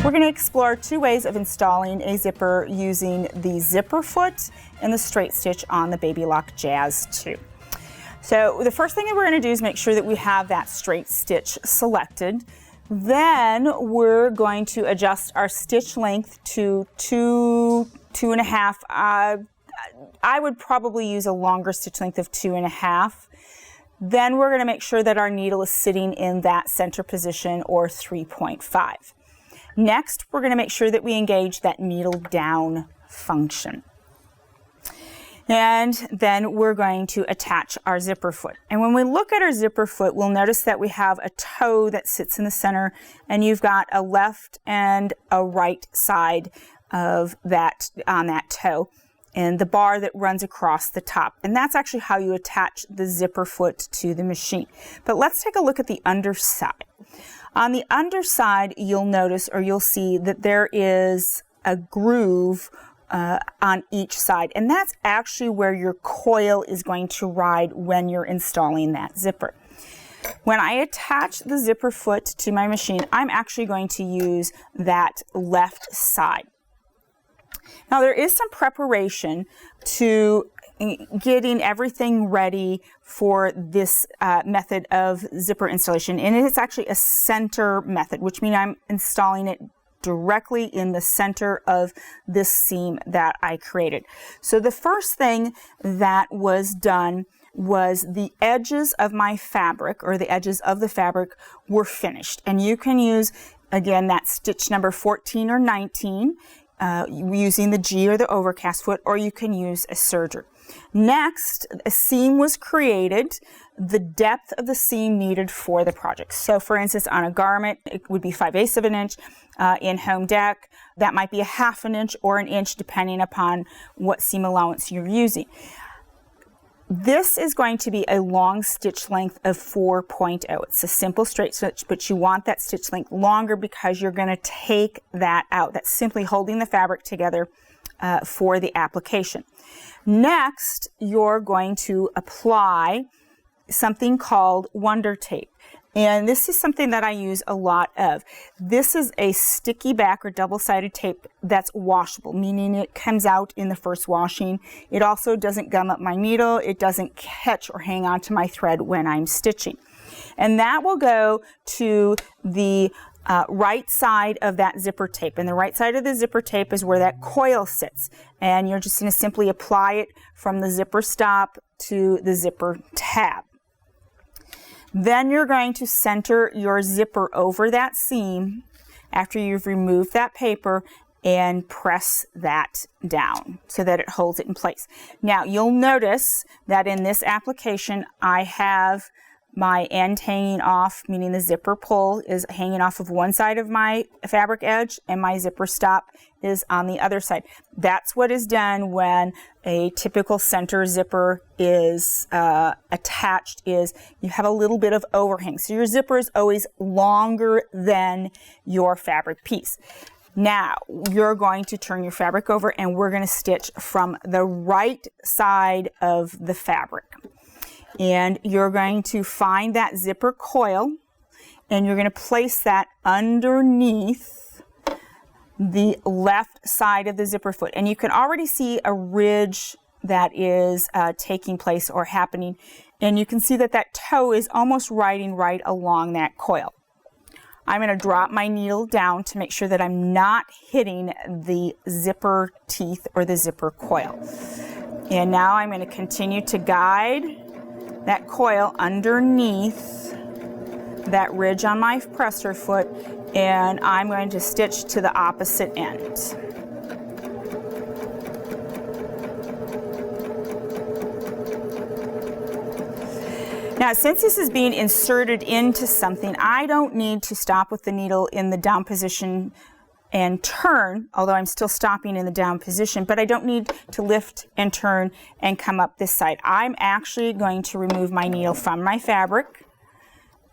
We're going to explore two ways of installing a zipper using the zipper foot and the straight stitch on the Baby Lock Jazz 2. So the first thing that we're going to do is make sure that we have that straight stitch selected. Then we're going to adjust our stitch length to 2.5. I would probably use a longer stitch length of 2.5. Then we're going to make sure that our needle is sitting in that center position, or 3.5. Next, we're going to make sure that we engage that needle down function. And then we're going to attach our zipper foot. And when we look at our zipper foot, we'll notice that we have a toe that sits in the center, and you've got a left and a right side of that on that toe, and the bar that runs across the top. And that's actually how you attach the zipper foot to the machine. But let's take a look at the underside. On the underside, you'll notice, or you'll see, that there is a groove on each side, and that's actually where your coil is going to ride when you're installing that zipper. When I attach the zipper foot to my machine, I'm actually going to use that left side. Now, there is some preparation to getting everything ready for this method of zipper installation, and it's actually a center method, which means I'm installing it directly in the center of this seam that I created. So the first thing that was done was the edges of my fabric, or the edges of the fabric, were finished. And you can use, again, that stitch number 14 or 19, using the G or the overcast foot, or you can use a serger. Next, a seam was created, the depth of the seam needed for the project. So for instance, on a garment, it would be 5/8 of an inch. In home deck, that might be a 1/2 inch or an inch, depending upon what seam allowance you're using. This is going to be a long stitch length of 4.0. It's a simple straight stitch, but you want that stitch length longer because you're going to take that out. That's simply holding the fabric together for the application. Next, you're going to apply something called Wonder Tape. And this is something that I use a lot of. This is a sticky back or double-sided tape that's washable, meaning it comes out in the first washing. It also doesn't gum up my needle. It doesn't catch or hang on to my thread when I'm stitching. And that will go to the right side of that zipper tape. And the right side of the zipper tape is where that coil sits. And you're just going to simply apply it from the zipper stop to the zipper tab. Then you're going to center your zipper over that seam after you've removed that paper and press that down so that it holds it in place. Now, you'll notice that in this application, I have my end hanging off, meaning the zipper pull is hanging off of one side of my fabric edge, and my zipper stop is on the other side. That's what is done when a typical center zipper is attached, is you have a little bit of overhang. So your zipper is always longer than your fabric piece. Now, you're going to turn your fabric over, and we're going to stitch from the right side of the fabric. And you're going to find that zipper coil, and you're going to place that underneath the left side of the zipper foot. And you can already see a ridge that is taking place or happening. And you can see that that toe is almost riding right along that coil. I'm going to drop my needle down to make sure that I'm not hitting the zipper teeth or the zipper coil. And now I'm going to continue to guide that coil underneath that ridge on my presser foot, and I'm going to stitch to the opposite end. Now, since this is being inserted into something, I don't need to stop with the needle in the down position and turn, although I'm still stopping in the down position, but I don't need to lift and turn and come up this side. I'm actually going to remove my needle from my fabric,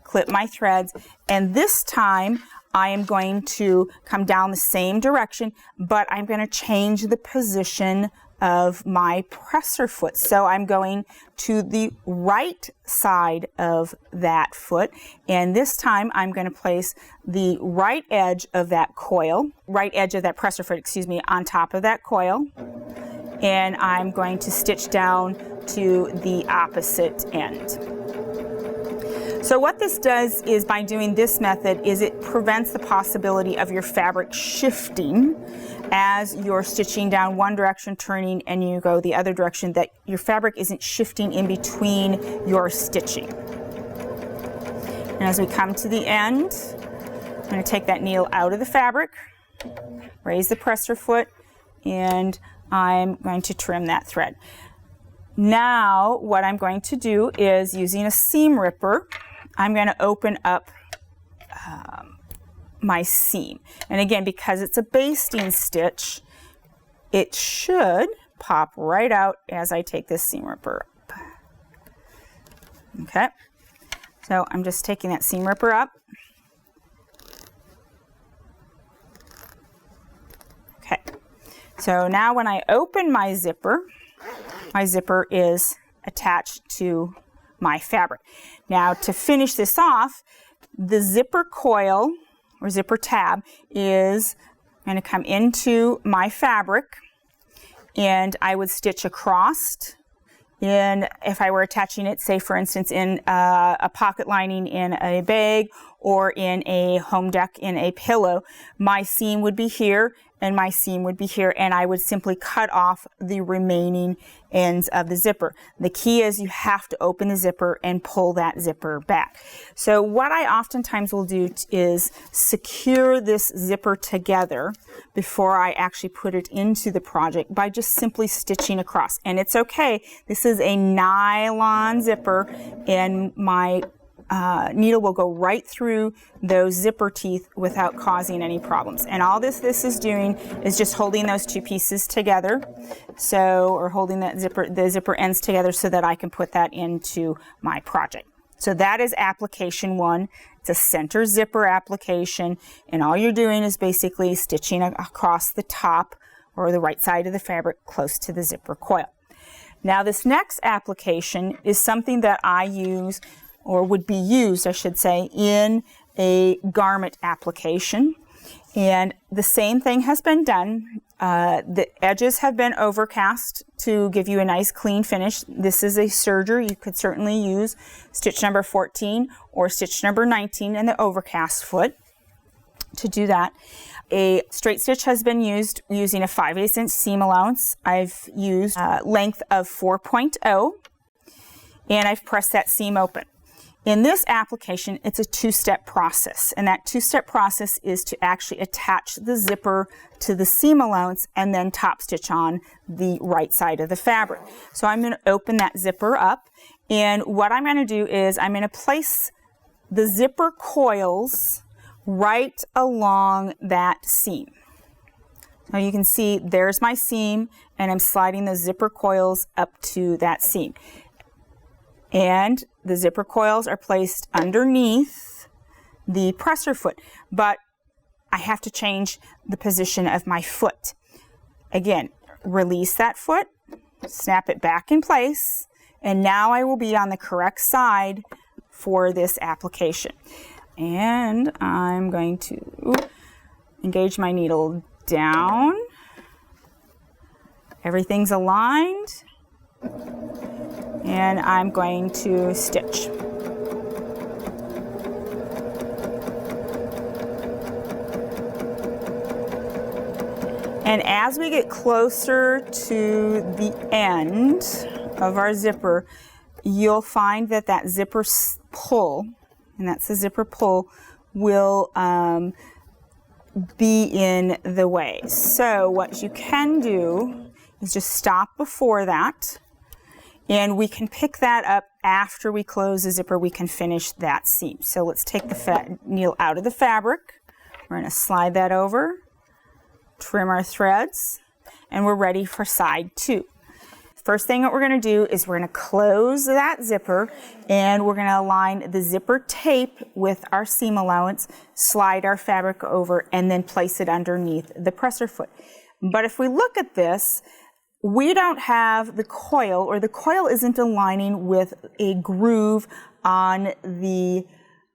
clip my threads, and this time I am going to come down the same direction, but I'm going to change the position of my presser foot. So I'm going to the right side of that foot, and this time I'm going to place the right edge of that coil, right edge of that presser foot, excuse me, on top of that coil, and I'm going to stitch down to the opposite end. So what this does is, by doing this method, is it prevents the possibility of your fabric shifting as you're stitching down one direction, turning, and you go the other direction, that your fabric isn't shifting in between your stitching. And as we come to the end, I'm going to take that needle out of the fabric, raise the presser foot, and I'm going to trim that thread. Now what I'm going to do is, using a seam ripper, I'm going to open up my seam. And again, because it's a basting stitch, it should pop right out as I take this seam ripper up. Okay, so I'm just taking that seam ripper up. Okay, so now when I open my zipper is attached to my fabric. Now, to finish this off, the zipper coil or zipper tab is going to come into my fabric, and I would stitch across. And if I were attaching it, say for instance, in a pocket lining in a bag or in a home deck in a pillow, my seam would be here and my seam would be here, and I would simply cut off the remaining ends of the zipper. The key is you have to open the zipper and pull that zipper back. So what I oftentimes will do is secure this zipper together before I actually put it into the project by just simply stitching across. And it's okay, this is a nylon zipper, and my needle will go right through those zipper teeth without causing any problems. And all this is doing is just holding those two pieces together, or holding the zipper ends together so that I can put that into my project. So that is application one. It's a center zipper application, and all you're doing is basically stitching across the top or the right side of the fabric close to the zipper coil. Now this next application is something that I use, or would be used, I should say, in a garment application. And the same thing has been done. The edges have been overcast to give you a nice clean finish. This is a serger. You could certainly use stitch number 14 or stitch number 19 in the overcast foot to do that. A straight stitch has been used using a 5/8 inch seam allowance. I've used a length of 4.0, and I've pressed that seam open. In this application, it's a two-step process, and that two-step process is to actually attach the zipper to the seam allowance and then top stitch on the right side of the fabric. So I'm going to open that zipper up, and what I'm going to do is I'm going to place the zipper coils right along that seam. Now you can see there's my seam, and I'm sliding the zipper coils up to that seam. And the zipper coils are placed underneath the presser foot, but I have to change the position of my foot. Again, release that foot, snap it back in place, and now I will be on the correct side for this application. And I'm going to engage my needle down. Everything's aligned. And I'm going to stitch. And as we get closer to the end of our zipper, you'll find that that zipper pull, and that's the zipper pull, will be in the way. So what you can do is just stop before that, and we can pick that up after we close the zipper. We can finish that seam. So let's take the needle out of the fabric. We're going to slide that over, trim our threads, and we're ready for side 2. First thing that we're going to do is we're going to close that zipper, and we're going to align the zipper tape with our seam allowance, slide our fabric over, and then place it underneath the presser foot. But if we look at this, we don't have the coil, or the coil isn't aligning with a groove on the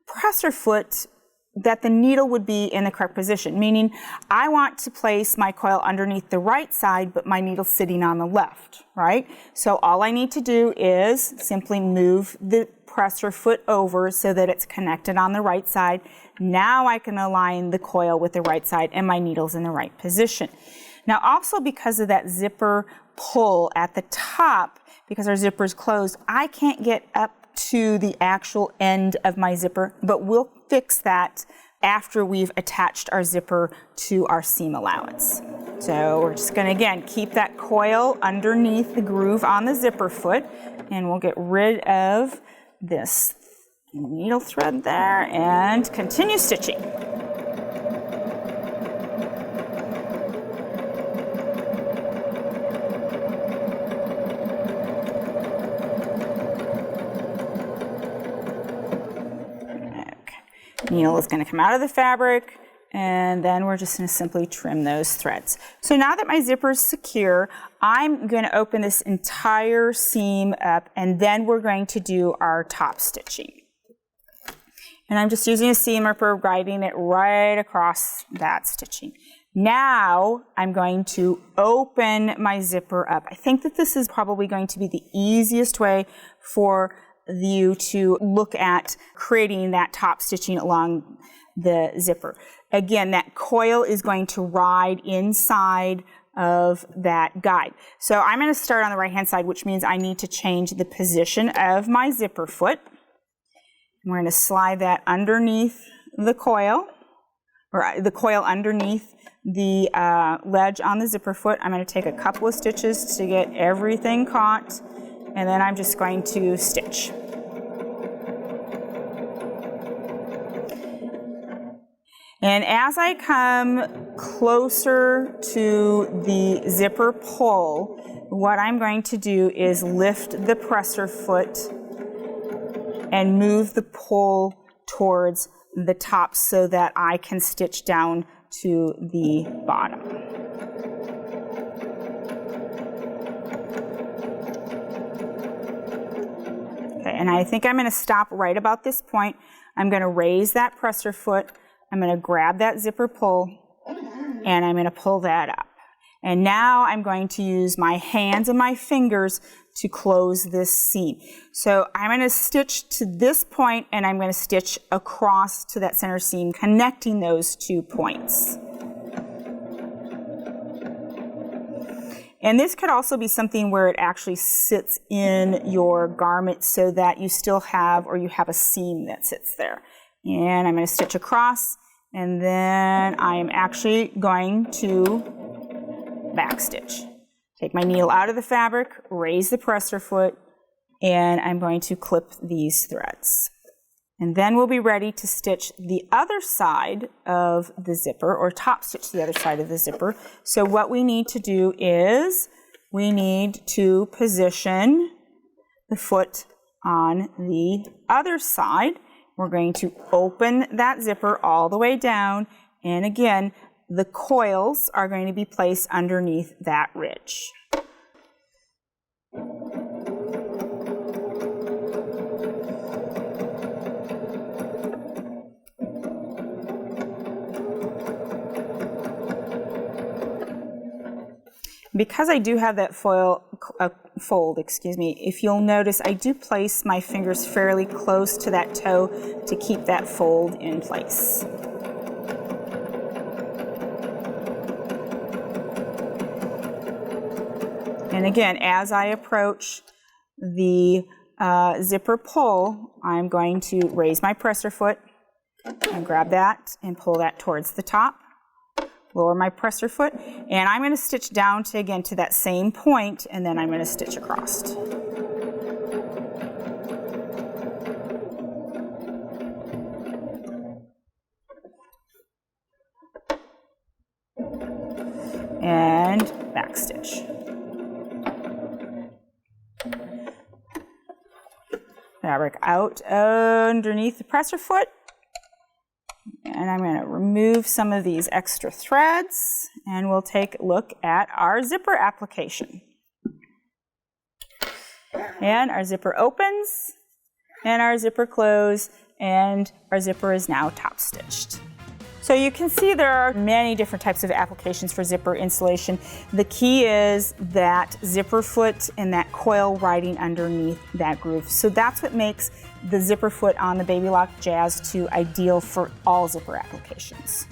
presser foot that the needle would be in the correct position, meaning I want to place my coil underneath the right side, but my needle's sitting on the left, right? So all I need to do is simply move the presser foot over so that it's connected on the right side. Now I can align the coil with the right side and my needle's in the right position. Now also, because of that zipper pull at the top, because our zipper is closed, I can't get up to the actual end of my zipper, but we'll fix that after we've attached our zipper to our seam allowance. So we're just going to, again, keep that coil underneath the groove on the zipper foot, and we'll get rid of this needle thread there and continue stitching. Needle is going to come out of the fabric, and then we're just going to simply trim those threads. So now that my zipper is secure, I'm going to open this entire seam up, and then we're going to do our top stitching. And I'm just using a seam ripper, guiding it right across that stitching. Now I'm going to open my zipper up. I think that this is probably going to be the easiest way for you to look at creating that top stitching along the zipper. Again, that coil is going to ride inside of that guide. So I'm going to start on the right hand side, which means I need to change the position of my zipper foot. We're going to slide that underneath the coil, or the coil underneath the ledge on the zipper foot. I'm going to take a couple of stitches to get everything caught, and then I'm just going to stitch. And as I come closer to the zipper pull, what I'm going to do is lift the presser foot and move the pull towards the top so that I can stitch down to the bottom. And I think I'm going to stop right about this point. I'm going to raise that presser foot. I'm going to grab that zipper pull, and I'm going to pull that up. And now I'm going to use my hands and my fingers to close this seam. So I'm going to stitch to this point, and I'm going to stitch across to that center seam, connecting those 2 points. And this could also be something where it actually sits in your garment so that you still have, or you have a seam that sits there. And I'm going to stitch across, and then I'm actually going to backstitch. Take my needle out of the fabric, raise the presser foot, and I'm going to clip these threads. And then we'll be ready to stitch the other side of the zipper, or top stitch the other side of the zipper. So what we need to do is we need to position the foot on the other side. We're going to open that zipper all the way down, and again, the coils are going to be placed underneath that ridge. Because I do have that fold, if you'll notice, I do place my fingers fairly close to that toe to keep that fold in place. And again, as I approach the zipper pull, I'm going to raise my presser foot and grab that and pull that towards the top. Lower my presser foot, and I'm going to stitch down to, again, to that same point, and then I'm going to stitch across. And backstitch. Fabric out underneath the presser foot. And I'm going to remove some of these extra threads, and we'll take a look at our zipper application. And our zipper opens, and our zipper closes, and our zipper is now top stitched. So you can see there are many different types of applications for zipper installation. The key is that zipper foot and that coil riding underneath that groove. So that's what makes the zipper foot on the Baby Lock Jazz 2 ideal for all zipper applications.